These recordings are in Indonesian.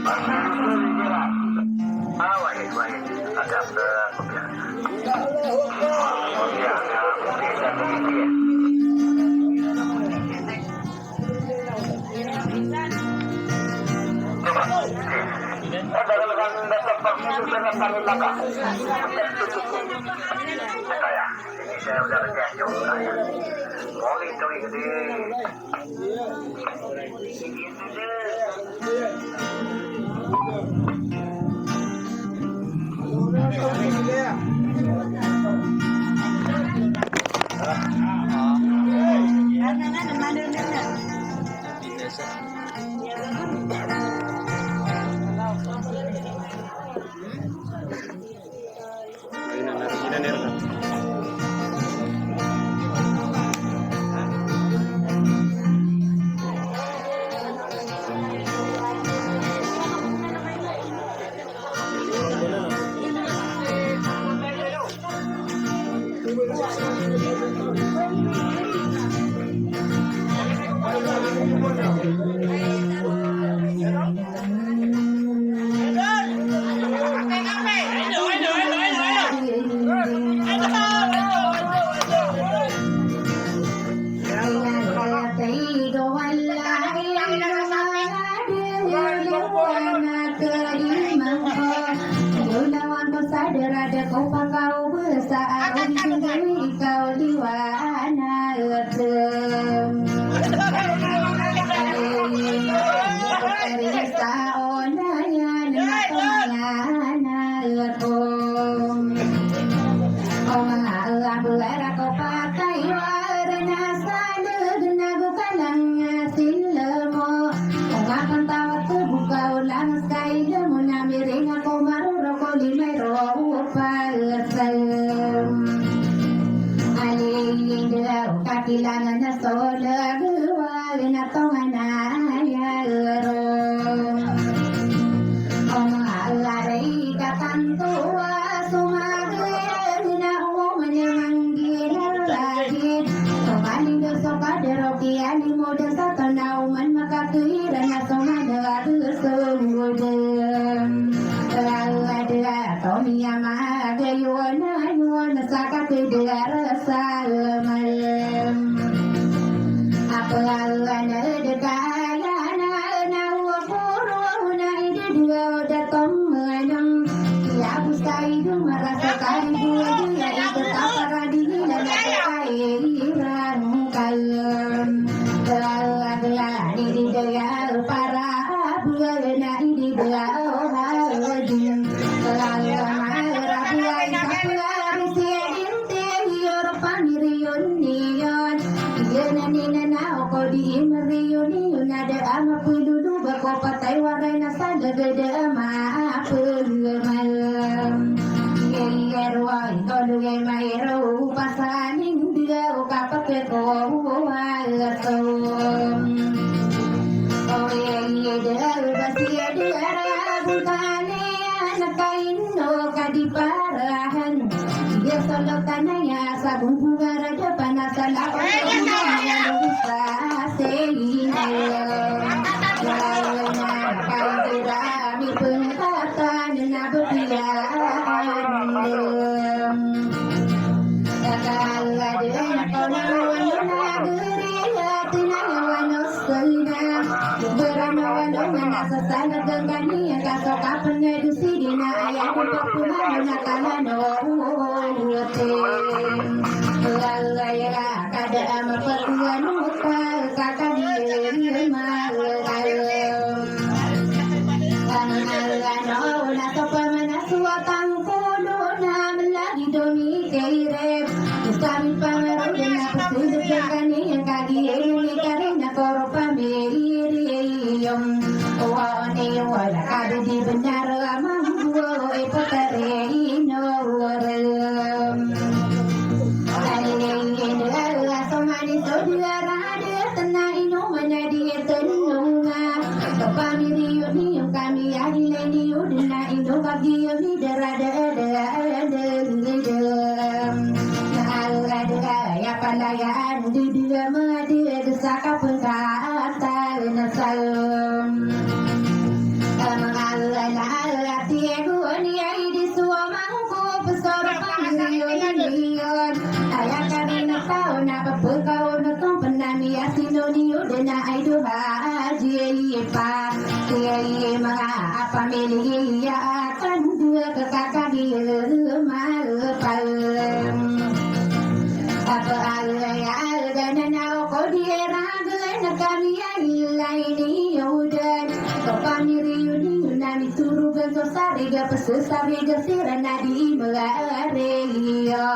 Ini saya udah kerja juga ya. Mau itu gede. mga pamilya kan dua kekakagi malpal apa alaya gananau ko diera gana kami laini udan kapamiri yuni nami turugan so sariga pesariga sirana di malareyo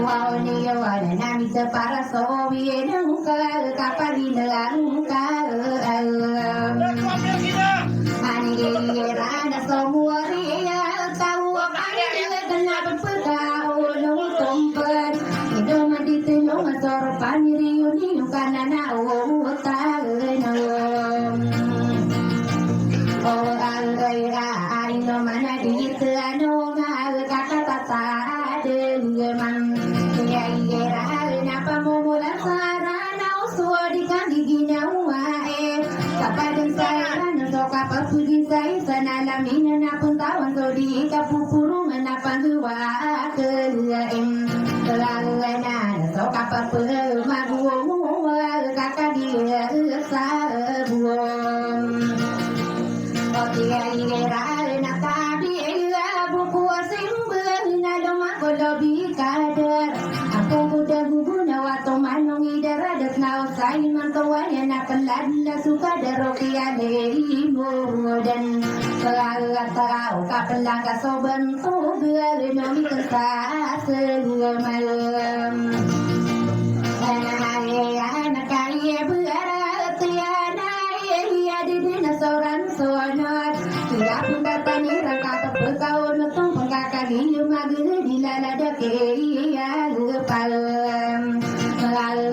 wow ni wana nami separa so biena ukal kapari nelangkal Anira semua ria tahu anira kenapa pekau nung tompet itu mandi tenung sor paniri yuni kana na o ta no o alira aino mana di tano ngal kata tata de man ya ira napa mumula sarana usodi kan digina wae kapadang saya kapapudi saya sanalamin na puntawan so di kapupuro manapangwa kelaim kelangana so kapapul maguwa kakadia sa buom otia ira na kabi buku asing na doma kolobi kader aku muda guguna wato manong idara das na usay mantuwanya na peladla suka darokia leimo dan selalu kapelang kasoban tugal nomi kesas malam anak kaya berat tiana ya didina seorang sonot tidak pun datani rangka kepekau nutong pengkakak hiu magil dilalada kaya lepal Lalu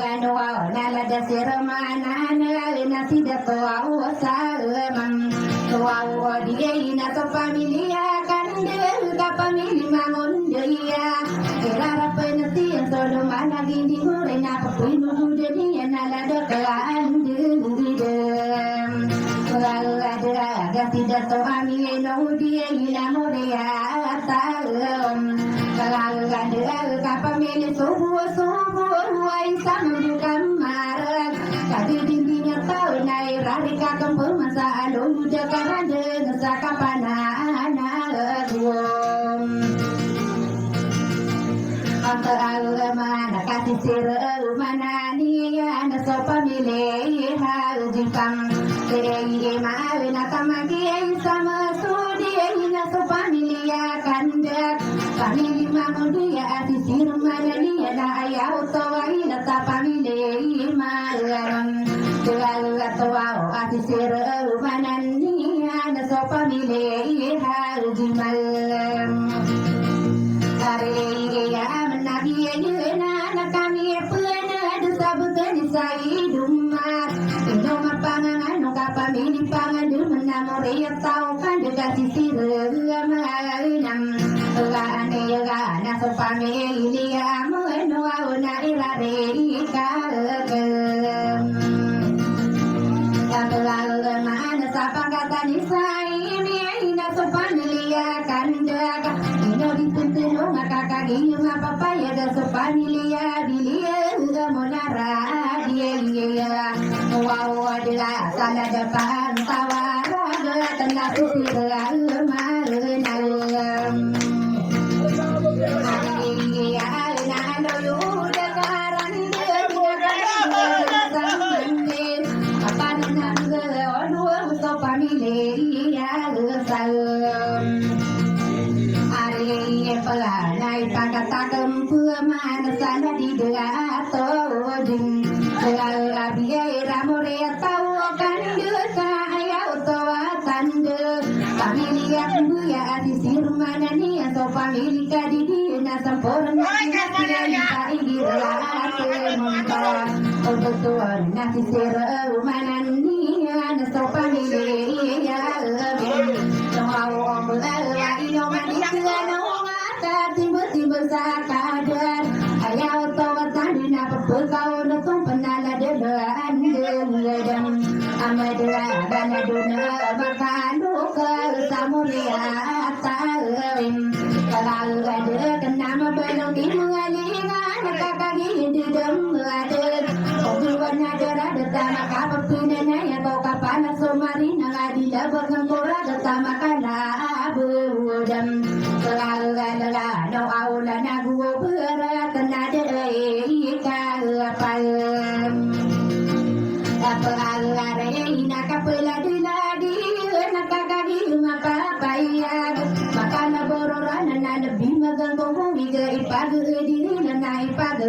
nalada sirmana nalina sidato awasalam Wawo dia ina to familia kandel ka pamili mangon dia Irara penetian solo mana gindi murena papuinu jadi nalada keandel Lalu ada sidato amile no dia ina morea talam Lalu ada ka pamili subuh Wai sama kamar Kadi dindingnya tahu naik Rari kakam bermasa Lalu jakaran dengan sakapanan Alam Antar alamana kasih siru mana niya Na sopa milih hal jipang Kiri mawe na tamagi sama sudi Na sopa milih kandak Pamili mamudia ati siru mana niya Na ayaw tawai na tapamili malam Selalu atawao ati siru mana niya Na sopa milih hal jimalam Ariya menabiya yuna na kami puna Dusabutan isai dumat Indoma pangangan kapamili pangandu Menamoriya tau kan dekati siru malam Lane na so pamili amano na irare kalem Lalu mana sa pangkatan isai na so pamili kandaga Ino dituntun makakagi mapapaya da so pamili bilia monara dia wow adila sala depan tawara tengah sisir malam Pelai pangkatakem pemana sana di delato ding Selala biaya morea tau kan desa ayau toa tande Familia buya ati sirmana ni so familia di dina sempurna Sia ita igi relate monta Untuk tuan nasi siru manan ni so familia lebih Semua mulai ino manis tiba-tiba sakadar ayau tawa tadi napa pekau nutong penala dedan dedan amadra dana duna makanu ke samulia talim kalau ada kenama belum dimengalingan kakak di dalam ada tujuan ada rada tanah kapal pinanya ya kau kapan somarina ngadi dapat ngkora sama kana budam la no aula na gu berat na de ka pal apa alare ina kapela diladi na kakagi mapa paya makana bororana na nabi magang bongo wiga ipag diri na ipag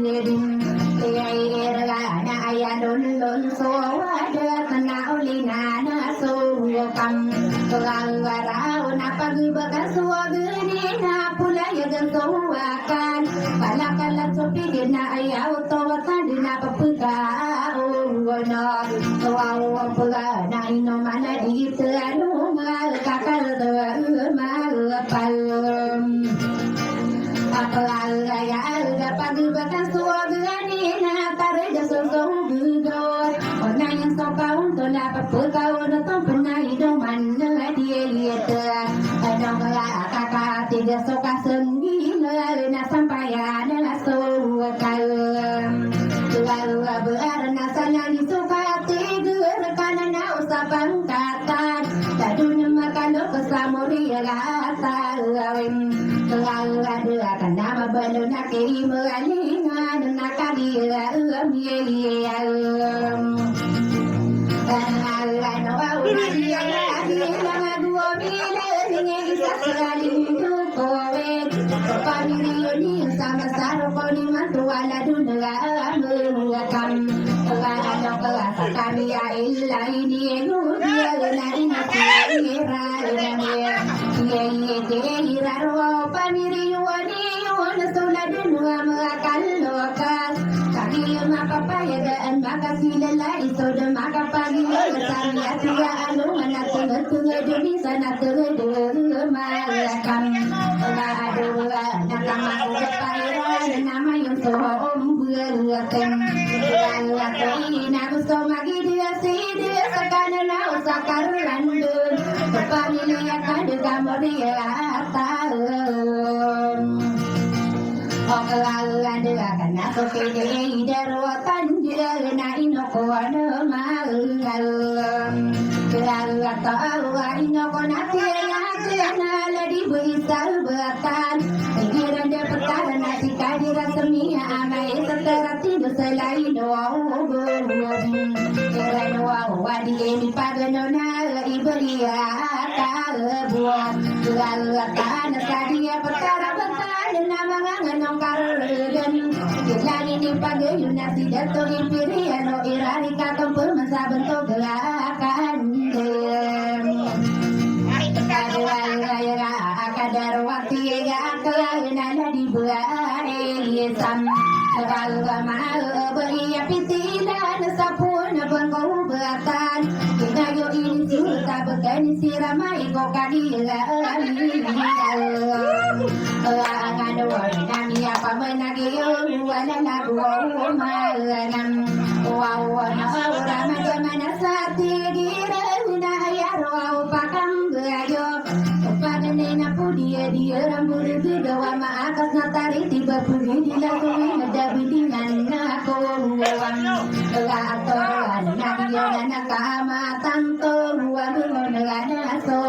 ledin na ayadon lon so wada kana olina na so kam kalwarao na pagbaga so gani na pula yagan so akan palakala so pigin na ayaw to tan na papuka no wow pula na ino mana itu anu mal kakal de mal palom apalala ya ada pagbaga so gani na tare de so gudor ona yang so kaun to na papuka ona to penai do man na dia lieta adong la kakak tiga so kasengi na sampayan na so kalem lalu berana sana di suka tidur karena usapan kata tadunya makan kesamuri rasa lawim lalu ada karena benar kiri mengalingan nak kali ye Allah no awal dia lama dua bila dengan kita sekali itu kowe pamili sama saro koni mantu ala dunia menguatkan kalau kelas kami ya illa ini dia na ina kira kira ro pamili wani wana sola dunia mengakan lokal kaki maka paya dan maka silala itu dan maka pagi saya tia anu mana tengah duni sana tengah malakam dua nama kepairan nama yang sohom berlatem berlatem aku somagi dia dia sekarang aku sakaran dun pamili akan kamu dia tahun Okalan dia kana so pede darwatan dia na inoko ana malam kala tawa inoko na tiya na ladi bisal batan pikiran dia perkara na sikadi rasmiya amai seterati dosalai doa kira doa wadi ini pagano na iberia buat kala kana sadia perkara nama nganong karudan lagi di pagi nasi dato impiri ano irari kakampul masaban to gelakan kadang kadar waktu ya kelana di buai sam kalau mal beri pitilan sapun bangau batan kita yo ini sudah bukan siramai kok kadila nami apa menagi wala lagu malam wawana orang mana sati dira na ayaro pakam gayo padane dia rambut gawa maakas na tari tiba pudi dilakui nadabi dengan ako latoran na dia na kamatan to walu na so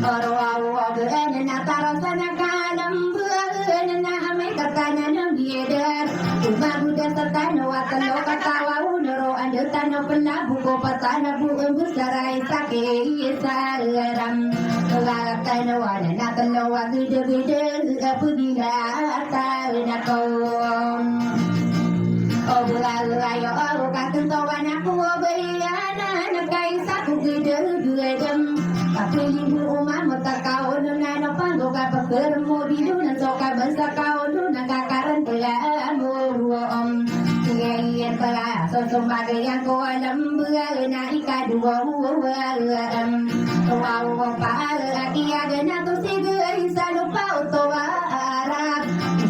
Orwa berana tarasana kalam berana amai katanya nabiyeder Uma budak sertana watan loka tawa unoro anda tano pena buko patana bu embusarai sake isaram Lalakana wana nakalo wagide apudila atana kom Obulayo katento wana ku obeyana nakai saku gide duedem Kapilibu umam takau nuna no panggo kapakir mo bidu na soka basa kau nuna kakaran pelamu om Ngayon pala so sumaga yang ko alam buga na ikadua Wawo pa akiyaga na to sigay sa lupa utowa arap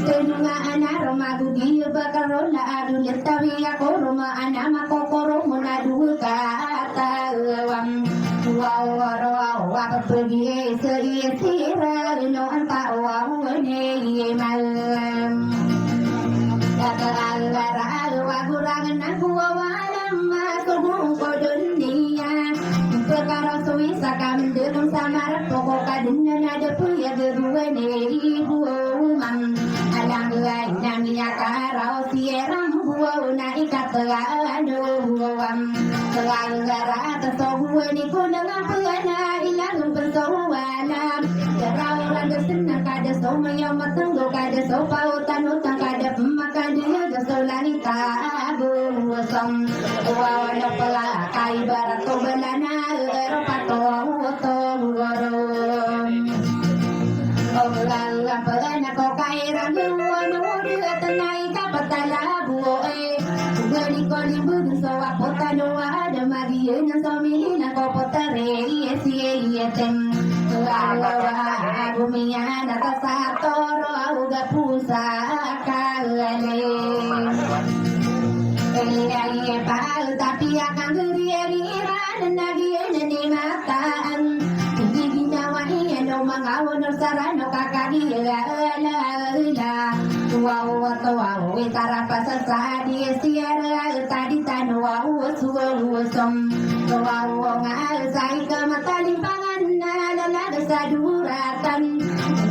Senunga anaro magugiyo bakaron na adulit tawi ako ruma anama kokoro mo na duka atawam Wow, apa pergi seisira no anta wow ne malam Kata Allah aku rangan aku walam masuk kodun kamar pokok kadinnya ada puya gedua ibu mam alang lai namanya karau sieram buau naik katengah wam tegara tesohua ni kunang pena ilang bersowana jarau rada senang kada somaya matenggo kada sopautan utang kada pemakan dia gasolani tabu som wawana pela kai barat to belana eropa to Ogala pena ko kairan nuanu dia tenai kapatala buoe Gani ko libun so apotano ada magie na so milina ko potare ietem Lawa gumia na tasatoro auga pusa kalale Eli pal tapi akan geriran nagie ni mataan Mangawon sarano kakadi la wow itara pasasadi siara tadi tanu wow suwom wow ngal sai kamatali pangan la saduratan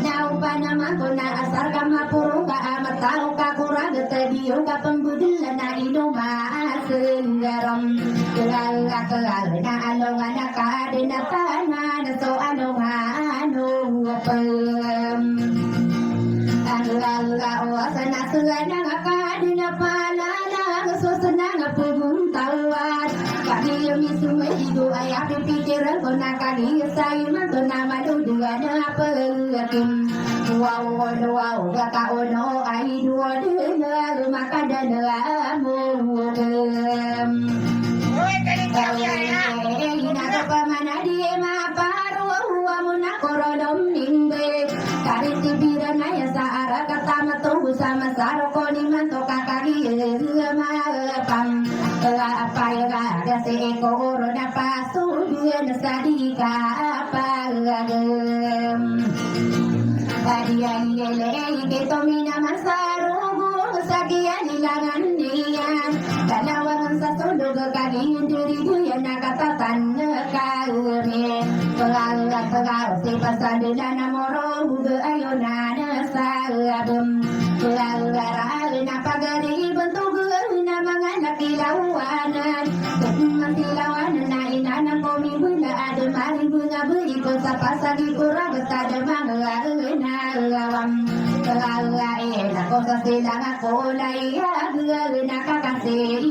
nau panama kona asar kama purunga amatau kakura getedio ka pembudulan na inoma senggaram kelal na alongan kadena tanah so alongan Sana selana kadina palala sosana pagumtawat kami misumay hidu ayah pikir kona kali say matuna maluduan apagatim wow gaka ono ay duwa dengar makadana mugem Pamana di maparu amuna korodom nimbe kari tibiran ya saara kata matu sama saroko ni manto kakagi pam apa ya ada seeko oroda pasu dia nasadika apa Adiyan ito minamasaru sagian ilangan diyan Dalawan sa sundog kaging diri yan nakatatan kauri Pengal si pasadila na moro hugo ayo na nasagam Pengal na pagari bentuk na mga nakilawanan Masilawanan na inanang komibula ada mari bunga beri ko sa pasagi kurang ada mga nalawam Kalain ako sa silang ako laya nakakasih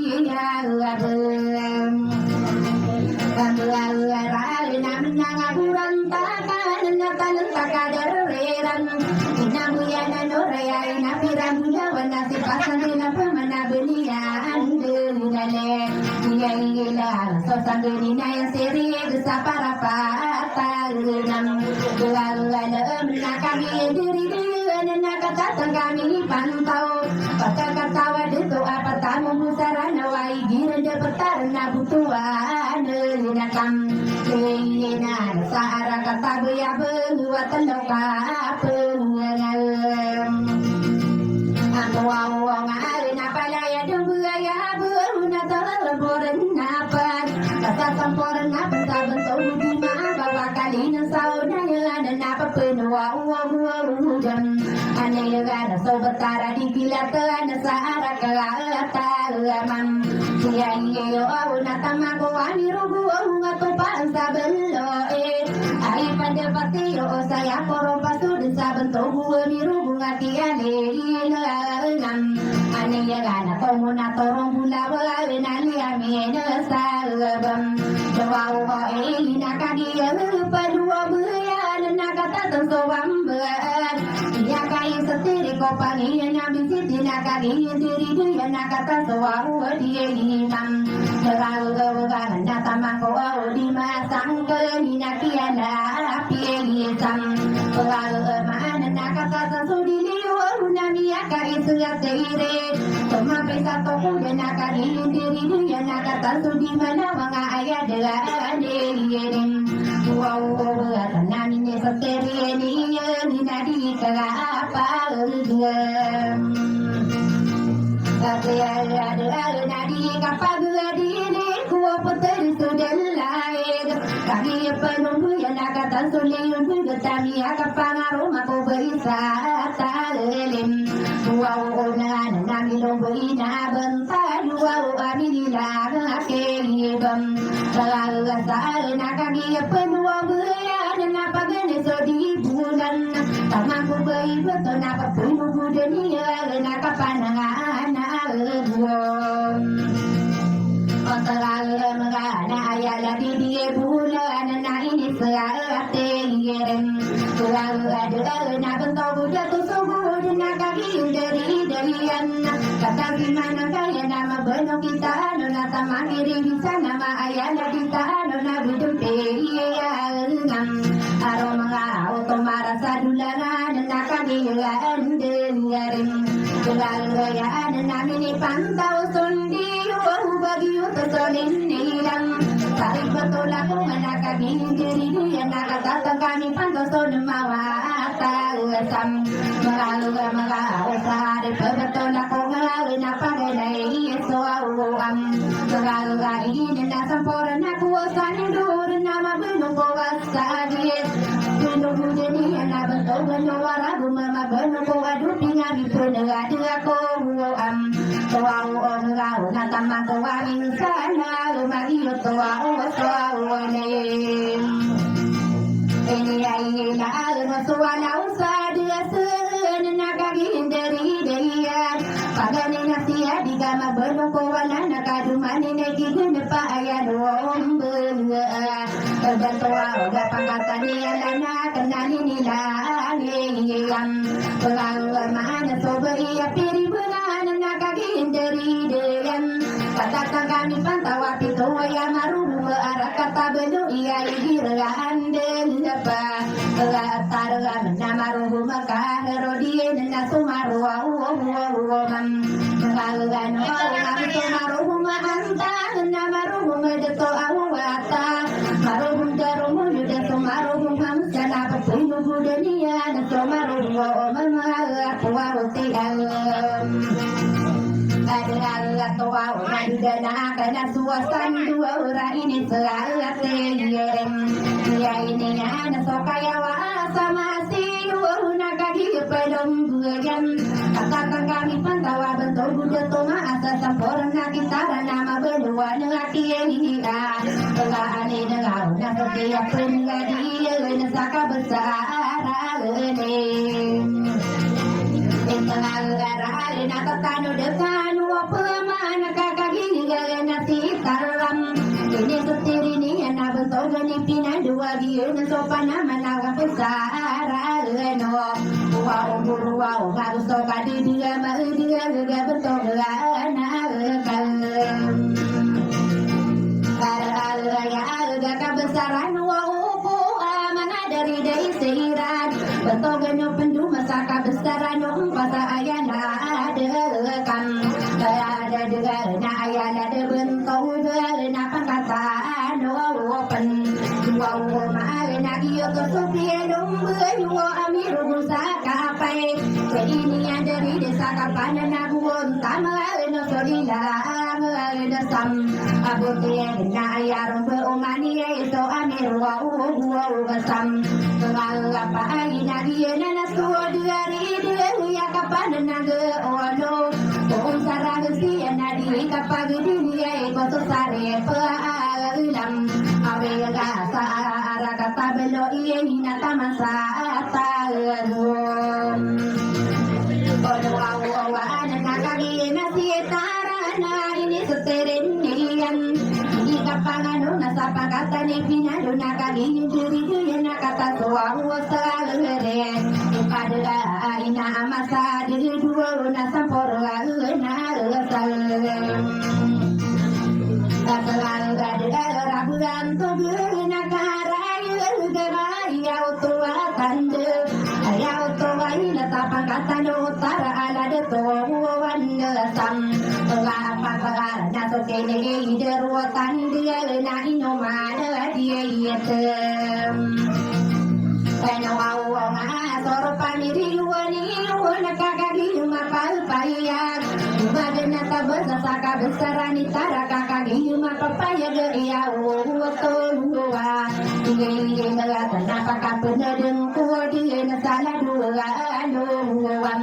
Kalain namin nangaburan takan Natalang takadareran Inamuyan ano raya Inapiran bulawan na si pasan nila pamanabilian Dulale Ilang so sangguni na yung siri Sa para patalang Kalain nakagin diri Nakatatang kami pantau Pagkakatawa dito apat tamong busaran Naway giran de betar na butuan Linakam Kainan sa arang kataboy abang Huwatan daw ka pengalam Ang tuwawang alin na palaya Dungay abang na talaboran napan Kasasamporan na pansaban to Di maabawa kalinang sauna Yan na napapinuwa Uwam Anayagana so batara di kilatan sa arakalaman Siya iyo na tamako anirugo nga tupan sa belo Ay pandapatiyo saya poro pasudin sa bantugo anirugo nga tiyali ilanam Anayagana to muna torong bulawal naliyamin sa labam Jawaw ko nakadiya padua buyan nakatatang so wamban Yakai setiri ko pangin namin siti nakagin diri dia nakata suau dia imam Terlalu gawagan natama ko di masang keminakian api isam Terlalu mana nakata sudi liu nami yakai sugat teire Toma pesa toko dia nakagin diri dia nakata sudi mana mga ayat diri Wow, nani ne setiri ni nadi apa ada nadi kapag di ni kuwa puteri sudah lain kami penunggu yang nakatan Suliun bergetami akapangaruh mako berwisata lelim. Wow na nami lomboi na benta wow amilila nakebam. Sal nakagi penua beya na pagane sodi bulan. Tamangku bayi betul napa penuh budenia nakapanangan buom. Otaral magana ayala di dia bulan na ini seate yerem. Selalu ada na bentau budak tu subur na kaki dari darian. Kata gimana kaya nama benong kita nona sama kiri bisa nama ayala kita nona bidung ya ngam. Aroma auto marasa dularan na kaki yerem. Selalu ya na mini pantau sondi bagi utusolin nilang. Tarik betul aku menakagin diri dia nakatatan kami pantoson mawata uasam. Mengalu sehari betul aku mengalu napagalai soawam. Mengalu ini na sempurna aku usanin dur nama benung kawasadit. Benung bujeni na betul benung waragu mama benung kawadu pingami penegadu aku am. Tuau ngau na tamang kawin sana lumagi tuau tuau ne. Ini ai na masuana usa dia sen nakagin dari dia. Pagani nasia di kama benung kawana nakadumani negin pa ayan ombe. Dan tuau ga pangkatani alana kenani nila ngiyam. Pengalaman sobai apiri benan nakagin dari dia. Katakan kami pantau api tua ya maru arah kata belu iya igiraan den apa latar nama ruhu maka herodien na sumaru mam mengaluan kami sumaru mahanta nama ruhu medeto awata maru jarumu yuda sumaru hamsa na petunjuk budenia na sumaru mama kuwauti Adalah tua orang dana karena suasan dua orang ini selalu terjadi. Dia ini ada sokaya sama si dua nakagi pelom bulan. Katakan kami pantau bentuk budak toma asal sempurna kita nama berdua lelaki ini ah. Telah ada dengar setiap penggadi nesaka besar ini. Tengalara na tatano dekan wapemana kakagi na sitaram. Ini setiri ni na bentuk ni pinan dua dia na sopana manawa besar no. Wow harus sokadi dia dia bentuk na kalem. Ya kebesaran wauku mana dari seiran. Bentuk genyo pendu masa kebesaran masa ayana ada kan. Ada dengar na ayana ada bentuk na pangkatan pen. Wow mana dia kesupian lumbu amiru musaka pai. Ini dari desa kapanan nabuon tamal no solila sam. Abu na ayaron beomani so amiru wow sam. Mengapa ina dia na suo dari dia kapanan naga ono. Om sarang sia na dia kapag dia ko to sare pa lam. Awe ga sa ara kata belo iye na tamasa talum. Awan nakagi na sietara na ini seterenian. Di kapangano na sa pagkatan ni pinado nakagi diri dia na kata suaw salere. Padala ina amasa diri dua na sampor na salem. Selalu ada rabuan tubuh na karai gerai tua tande. Ayau tua ina tapang kata utara ala de tuan sam. Ngapa na so kene ide ruatan dia na ino mana dia yetem. Kena wau na soro paniri wani wana kakagi mapal payag. Madena tabasa saka besarani tara kakagi mapapaya geria uwa tolua. Ige ngelata napa Apakah benar dengku dia salah dua aluan.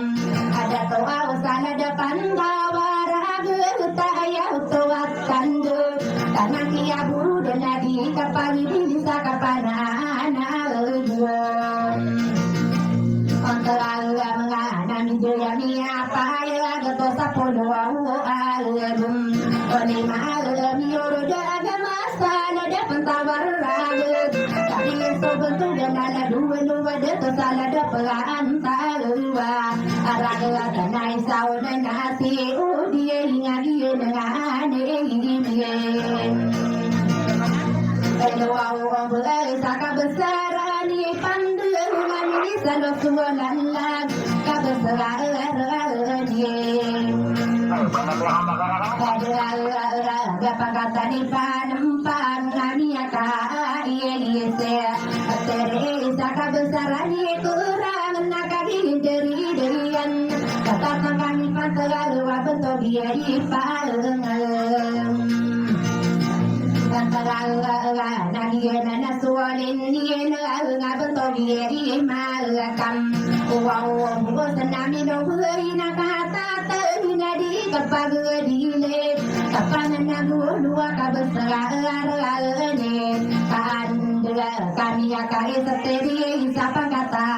Ada toa salah depan tawara getaya tuat kandu. Tanah dia buru dan nadi kapali bisa kapana Antara menganami dia ni apa ya gato sapono alum. Oni malam yoro daga masala de pentawar ragut. Tapi sobat tu dan ada dua de salah de perantarua. Araga tanai sau dan nasi dia ingat dia dengan dia. Kedua orang bersaka besar ni pandu ni selalu sualan lag kebesaran dia. Apa kata ni panempang kami akan ia terisa kebesaran ni kurang nak diri-dirian. Kata kami pantai betul dia ipalang. Antara nangis nasualin dia ngabentuk dia malakam. Wow, senami dohuri nak kata ternadi kepagadile. Kapan nagu dua kabesaran ni. Kandra kami akan seteri siapa kata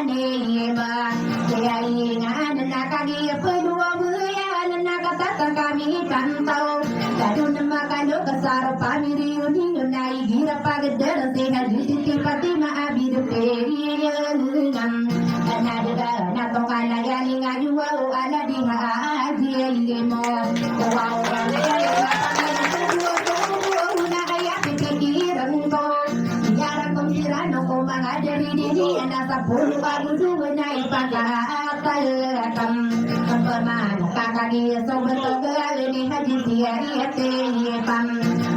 ni bah. Dia ingat nak kali kedua bulan nak kata kami pantau. Lalu nama kalau kesar pamiri uni unai gira pagedar sehingga di pati maabid periang. Anada na tongana yani ngajua ala di haji ilmu. Wow una ayat pikiran ko. Biarang kong sirano ko mga diri nasa puluh agudu unai pagkatalakam. Pemana kakagi sobat ni haji siari pam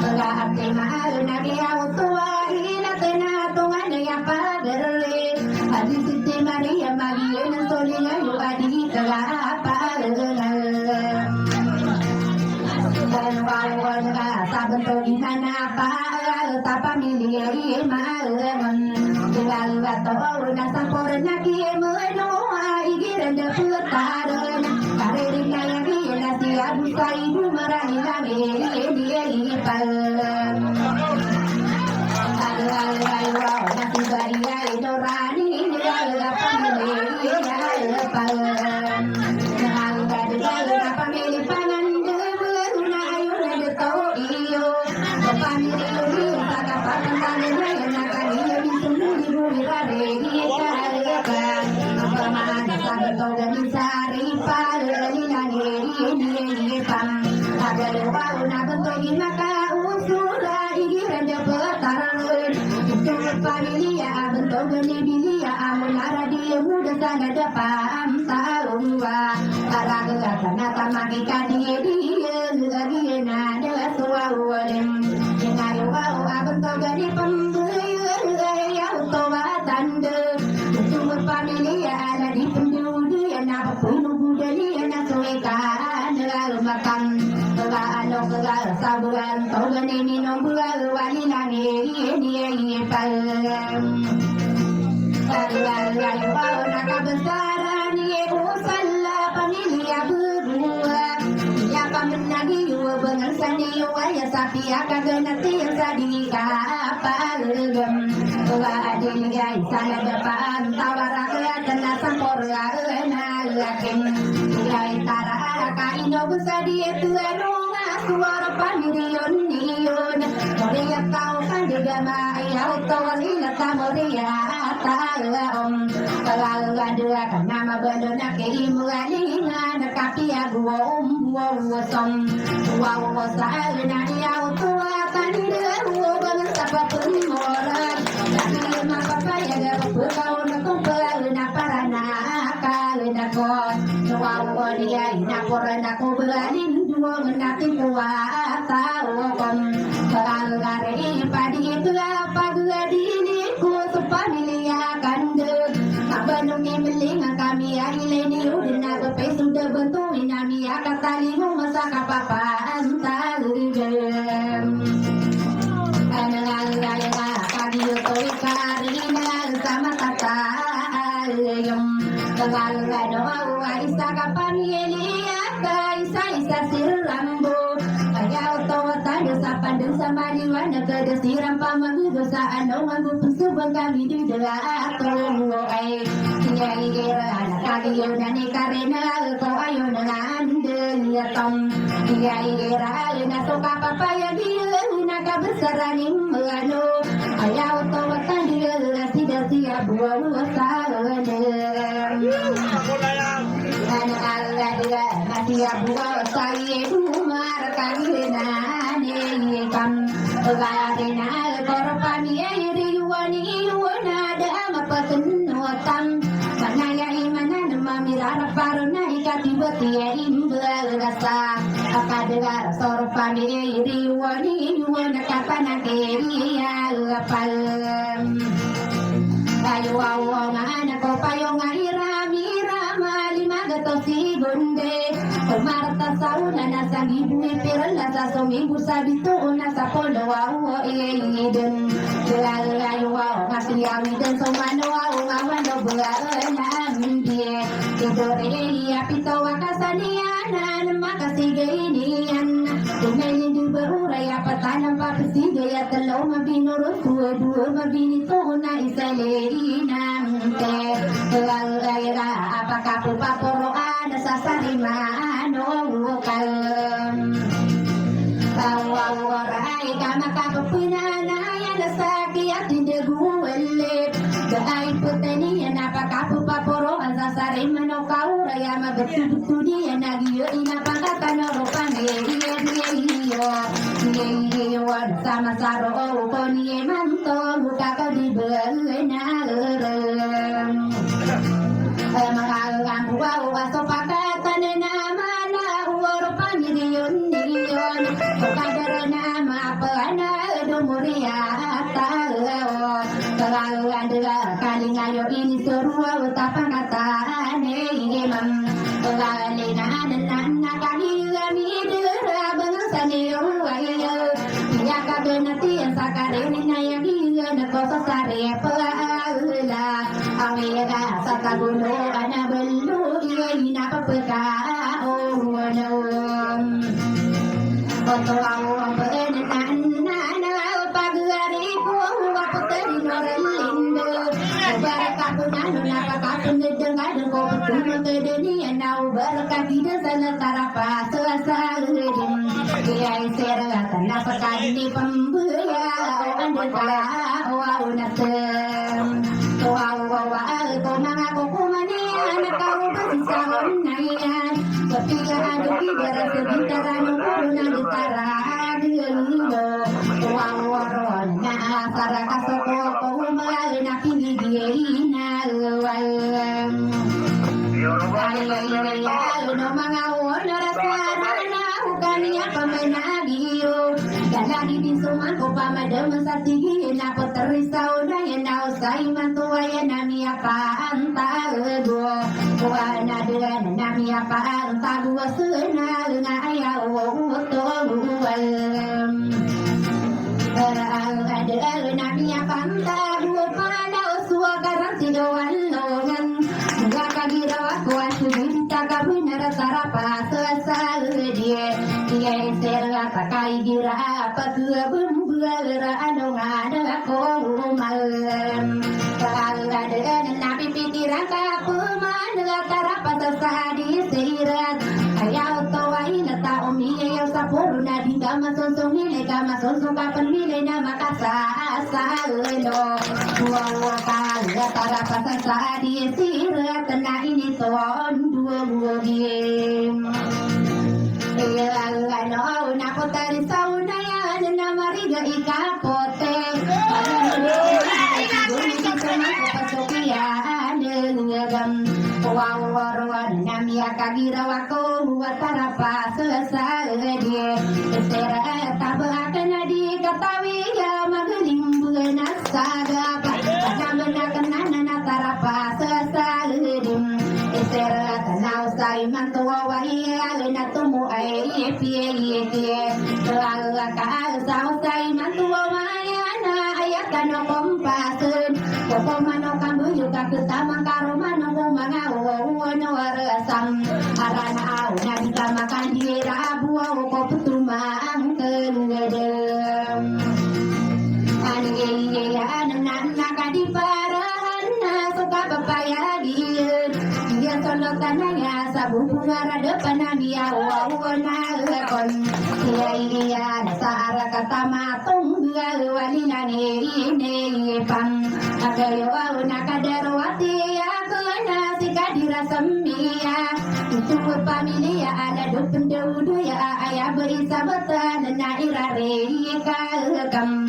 berarti mahal nabi autua ina tena tungan yang padere haji siti maria maria solina yu adi apa dan wawan saben to di sana apa tapa milih malam tinggal wato na sampor nabi meno igiran de putaran karena yang nasi abu saidu marani nami dia ipal al nasi baria itu rani dia pamili dia ipal nang pamili pangan de na ayu de tau iyo pamili uri kata pangan na kali di sendiri rare dia kan pamana santo dan sari pal pam agar wau na bentuk maka usura igiran de petaran itu pamilia bentuk bilia amunara dia muda sana depan taruwa araga kana tamagi kadie dia nada suawalem dengan wau bentuk gani pembeli ya utawatan de itu pamilia ada di pendudi na punu budali na suekan makan ano sabuan togan ini nombor wali nangi dia palam lalu nak besaran ye usalla panilia berdua ya pamenagi yu bengal sani yu ya sapi akan genati sadi kapal gem adil gai sana depan tawara dan sampor na lakin gai tara kaino busadi itu suara pangirion nion Maria kau kan juga maya utawalila tamoria taom kalau dua kan nama bedona keimualinga nakapi aku som wow sal na ya utua kanide banget apa pun orang tapi maka saya ada kau nak kumpul na parana kalena kon wow dia ina porana ko belin dua menati kuat tahu kom kalau gare padi itu apa dua dini ku supamilia kande abanumi melinga kami aileni udina bepe sudah bentuk inami akatali masa kapapa antal gem ana siram pamagdosaan o magpusubang kami di dalatong ay ira nakagiyo na ni Karina ko ayo na andeliatom ira na to kapapayagi nakabesaraning ano ayaw to watandil sida siya buwa sa Masia buwa sa umar kagina ni kam Garina korpani riwani wana da mapatunotang manaya imanan mamirara paruna ikatibati imbalasa akadara sorpani riwani wana kapana keria apal ayo awang ko payong irami ramali magato si gunde Marta sauna na sa gibni pero sa sumibu sa bito na sa polo wow eden ayo wow masiyawi den so mano wow ngawano bulan die idore apito wakasaniana makasigainian Tumayin di beruraya patanang papasigay at talaw mabinurot dua mabinito na isalinang te Lalera apakapo paporoan sa sarimaan o kalam Tawawaray ka makapapinanayan na saki at hindi guwalip Dahil putaniyan napakapo paporoan sa sariman o kauraya magatutudiyan nagiyo inapangatanoro pangiriyan sama saro ko ni manto buka ka di benar mga buwa so pakatan na mana uwaro pangiriyon niyon kadara na mapana dumuria tao kalawan dela kalingayo ini surua utapangataan imam kalina na kalilami dera bangsa niyo ya kabenati yang sakareni na yang iya na kosa sare pala awega sakagulo ana belu iya ina papeka oh no Oto awang benetan na pagari ko waputeri norelindo Barakatunan napakatun dengan ko putuno kedeni na barakatida sana tarapa sasarin Kaya seratan napakadini pambuya anda tawa unatem Tuawa ko mga kukumani anak kau bersisahon na yan Ketika ada di darat sebitaran uruna ditara dilindo Tuawaron na asara kasoko ko umalala na pinigiyina luwalam Ay no mga oras na hukaniya pamanagyo Dalagi din suman ko pamadama sa tigil na paterisaw na yan na usay mantuwayan na miya paantago Kuha na dilan na miya paantago Suna na ayaw utuwalam Parang adal na miya paantago Panaw suwa karang sigawan longan Gagagiraw ako at sumita ka binarasarapa sa dia Dia serga pakai gira patua bumbara ano ngada ko malam Pagada nabi pikiran ka pumana tarapa sa di sirat Ayaw tawai na tao miyaw sa puro na di ka masonsong nile ka masonsong ka panmile na makasasalo Buwawa ka tarapa sa di sirat na initon dua game Ano na ko tari sa unayan na mariga ikapote Wawaruan na miya kagirawa ko Watarapa sa dia Estera tabakan na di katawi ya magaling bulan na saga Pagkaman na kanana na tarapa sa dia Estera tanaw sa imang tuwawa iya na tumu ay ipiye Kalaka sa imang tuwawa na ayatan o kompasun Kukumano kambuyo kakutamang karumano mga uwano arasam Arana aw na kita makandira buwaw ko putumang kengadam iya nana kadiparahan suka papaya dia solo tanaya sabu bunga depan dia wawana kon iya sara kata matung dia walina ne pam agayo na kadarwati ya kana sikadira semia itu pamilia ada dupun daudu ya ayah berisabatan na irare kam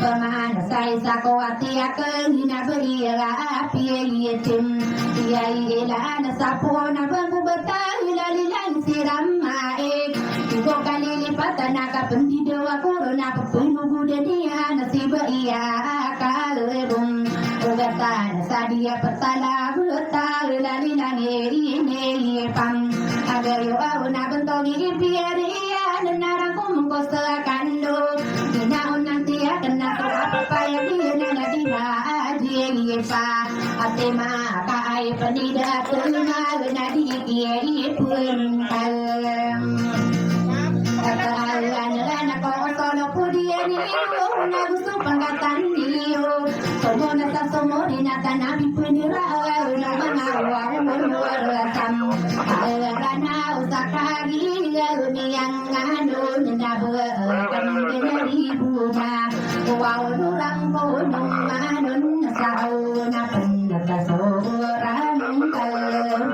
pemana saya sakwati akan hina beria api yetim ya ila na sapona bangku betahila lilang siram mae tiga kali lipat naga pendidiwa corona penuh budaya nasib iya kalebung Ugatan sadia petala betahila lilang ini pam agar yo na bentongi piaria narangkum kosekando dina nanti kena apa yang dia dina dia pa atema kai penida tuna nadi kiai pun kalem katalan ko solo pudiani na gusto pangatan niyo somo na somo dina tanabi punira na mangawa munwar tam alana usakagi yang anu nabu dari buka wow durang gunung anun sau na pendaka sorang kalem